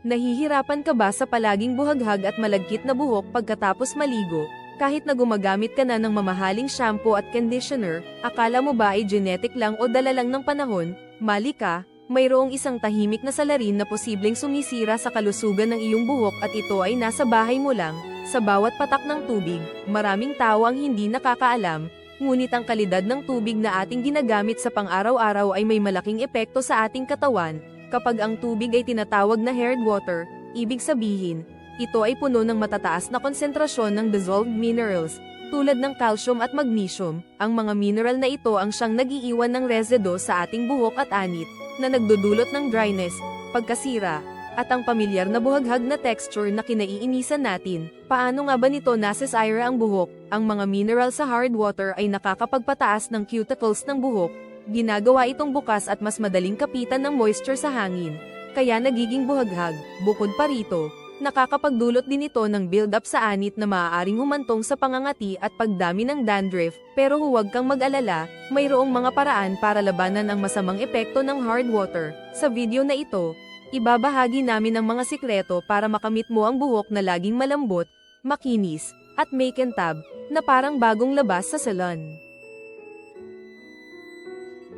Nahihirapan ka ba sa palaging buhaghag at malagkit na buhok pagkatapos maligo? Kahit na gumagamit ka na ng mamahaling shampoo at conditioner, akala mo ba ay genetic lang o dala lang ng panahon? Mali ka, mayroong isang tahimik na salarin na posibleng sumisira sa kalusugan ng iyong buhok at ito ay nasa bahay mo lang, sa bawat patak ng tubig. Maraming tao ang hindi nakakaalam, ngunit ang kalidad ng tubig na ating ginagamit sa pang-araw-araw ay may malaking epekto sa ating katawan. Kapag ang tubig ay tinatawag na hard water, ibig sabihin, ito ay puno ng matataas na konsentrasyon ng dissolved minerals, tulad ng calcium at magnesium. Ang mga mineral na ito ang siyang nag-iiwan ng resido sa ating buhok at anit, na nagdudulot ng dryness, pagkasira, at ang pamilyar na buhaghag na texture na kinaiinisan natin. Paano nga ba nito nasisira ang buhok? Ang mga mineral sa hard water ay nakakapagpataas ng cuticles ng buhok. Ginagawa itong bukas at mas madaling kapitan ng moisture sa hangin, kaya nagiging buhaghag. Bukod pa rito, nakakapagdulot din ito ng build-up sa anit na maaaring humantong sa pangangati at pagdami ng dandruff. Pero huwag kang mag-alala, mayroong mga paraan para labanan ang masamang epekto ng hard water. Sa video na ito, ibabahagi namin ang mga sikreto para makamit mo ang buhok na laging malambot, makinis, at make and tab, na parang bagong labas sa salon.